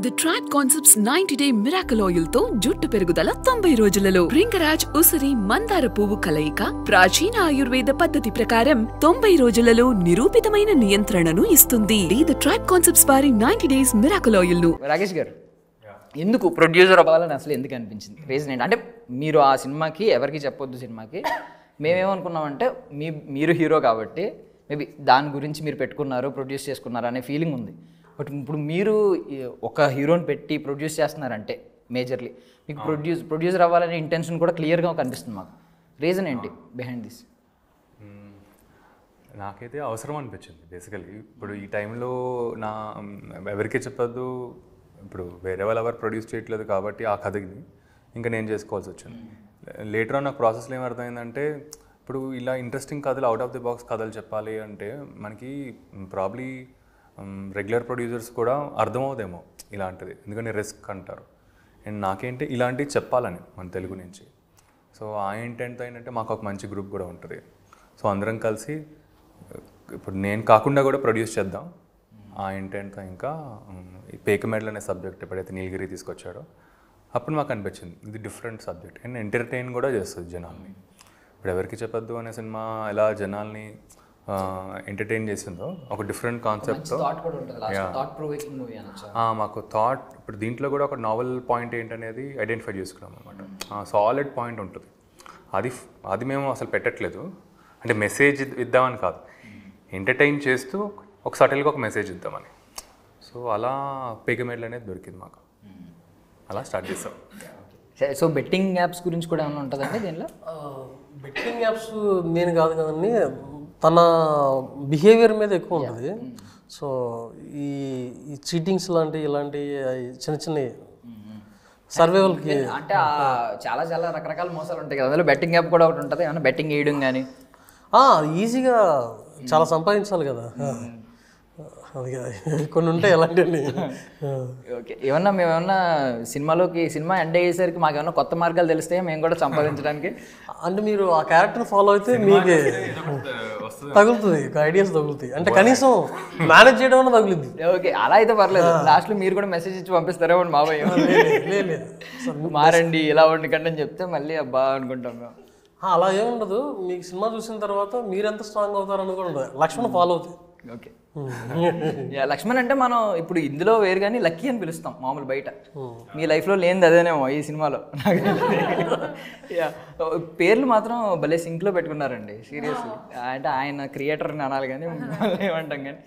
The Tribe Concepts 90-day Miracle Oil తో జుట్టు పెరుగుదల 90 రోజులలో రింగరాజ్ ఉసిరి మందార పువ్వు కలయిక ప్రాచీన ఆయుర్వేద పద్ధతి ప్రకారం 90 రోజులలో నిరూపితమైన నియంత్రణను ఇస్తుంది. The Tribe Concepts వారి 90 days Miracle Oil ను రాకేష్ గారు ఎందుకు ప్రొడ్యూసర్ అవ్వాలని అసలు ఎందుకు అనిపించింది? రీజన్ ఏంటి? అంటే మీరు ఆ సినిమాకి ఎవరికి చెప్పొద్దు, సినిమాకి మేమేమనుకున్నామంటే మీరు హీరో కాబట్టి మేబీ దాని గురించి మీరు పెట్టుకున్నారు, ప్రొడ్యూస్ చేసుకున్నారు అనే ఫీలింగ్ ఉంది. బట్ ఇప్పుడు మీరు ఒక హీరోని పెట్టి ప్రొడ్యూస్ చేస్తున్నారంటే మేజర్లీ మీకు ప్రొడ్యూసర్ అవ్వాలనే ఇంటెన్షన్ కూడా క్లియర్గా కనిపిస్తుంది మాకు. రీజన్ ఏంటి బిహైండ్ దిస్? నాకైతే అవసరం అనిపించింది బేసికలీ. ఇప్పుడు ఈ టైంలో ఎవరికీ చెప్పొద్దు, ఇప్పుడు వేరే వాళ్ళు ఎవరు ప్రొడ్యూస్ చేయట్లేదు కాబట్టి ఆ కథని ఇంకా నేను చేసుకోవాల్సి వచ్చింది. లేటర్ ఆన్ నాకు ప్రాసెస్లో ఏం అర్థమైందంటే, ఇప్పుడు ఇలా ఇంట్రెస్టింగ్ కథలు, అవుట్ ఆఫ్ ది బాక్స్ కథలు చెప్పాలి అంటే మనకి ప్రాబ్లీ రెగ్యులర్ ప్రొడ్యూసర్స్ కూడా అర్థమవుదేమో ఇలాంటిది, ఎందుకంటే రిస్క్ అంటారు. అండ్ నాకేంటి ఇలాంటివి చెప్పాలని మన తెలుగు నుంచి. సో ఆ ఇంటెంట్తో ఏంటంటే మాకు ఒక మంచి గ్రూప్ కూడా ఉంటుంది. సో అందరం కలిసి ఇప్పుడు నేను కాకుండా కూడా ప్రొడ్యూస్ చేద్దాం ఆ ఇంటెంట్తో. ఇంకా ఈ పేకమేడల్ అనే సబ్జెక్ట్ ఎప్పుడైతే నీలగిరి తీసుకొచ్చాడో అప్పుడు మాకు అనిపించింది ఇది డిఫరెంట్ సబ్జెక్ట్ అండ్ ఎంటర్టైన్ కూడా చేస్తుంది జనాల్ని. ఇప్పుడు ఎవరికి చెప్పొద్దు అనే సినిమా ఎలా జనాల్ని ఎంటర్టైన్ చేసిందో ఒక డిఫరెంట్ కాన్సెప్ట్తో మాకు థాట్. ఇప్పుడు దీంట్లో కూడా ఒక నావెల్ పాయింట్ ఏంటనేది ఐడెంటిఫై చేసుకున్నాం అనమాట. సాలిడ్ పాయింట్ ఉంటుంది, అది మేము అసలు పెట్టట్లేదు. అంటే మెసేజ్ ఇద్దామని కాదు, ఎంటర్టైన్ చేస్తూ ఒక సటిల్గా ఒక మెసేజ్ ఇద్దామని. సో అలా పేకమేడల్ అనేది దొరికింది మాకు, అలా స్టార్ట్ చేస్తాం. సో బెట్టింగ్ యాప్స్ గురించి కూడా ఏమైనా ఉంటుందండి దీనిలో? బెట్టింగ్ యాప్స్ నేను కాదు కదండి, తన బిహేవియర్ మీద ఎక్కువ ఉంటుంది. సో ఈ చీటింగ్స్ ఇలాంటి చిన్న చిన్న సర్వైవల్కి అంటే చాలా చాలా రకరకాల మోసాలు ఉంటాయి కదా, అందులో బెట్టింగ్ యాప్ కూడా ఒకటి ఉంటుంది. ఏమన్నా బెట్టింగ్ వేయడం కానీ ఈజీగా చాలా సంపాదించాలి కదా, అది కొన్ని ఉంటాయి అలాంటివన్నీ. ఓకే, మేమేమన్నా సినిమా ఎండ్ అయ్యేసరికి మాకేమన్నా కొత్త మార్గాలు తెలిస్తే మేము కూడా సంపాదించడానికి? అంటే మీరు ఆ క్యారెక్టర్ ఫాలో అయితే మీకే తగులుతుంది, ఐడియాస్ తగులుతాయి. అంటే కనీసం మేనేజ్ చేయడం అన్న తగులుద్ది. ఓకే, అలా అయితే పర్లేదు. లాస్ట్లో మీరు కూడా మెసేజ్ ఇచ్చి పంపిస్తారేమో మావయ్య, మారండి ఇలా ఉండకండి అని చెప్తే మళ్ళీ అబ్బా అనుకుంటాం మేము. అలా ఏముండదు, మీకు సినిమా చూసిన తర్వాత మీరెంత స్ట్రాంగ్ అవుతారని కూడా ఉండదు. లక్ష్మణ్ ఫాలో అవుతుంది. ఓకే, లక్ష్మణ్ అంటే మనం ఇప్పుడు ఇందులో వేరు కానీ లక్కీ అని పిలుస్తాం మామూలు బయట. మీ లైఫ్లో లేనిది అదేనేమో ఈ సినిమాలో. పేర్లు మాత్రం భలే సింక్లో పెట్టుకున్నారండి సీరియస్లీ. అంటే ఆయన క్రియేటర్ని అనాలి కానీ ఏమంటాం కానీ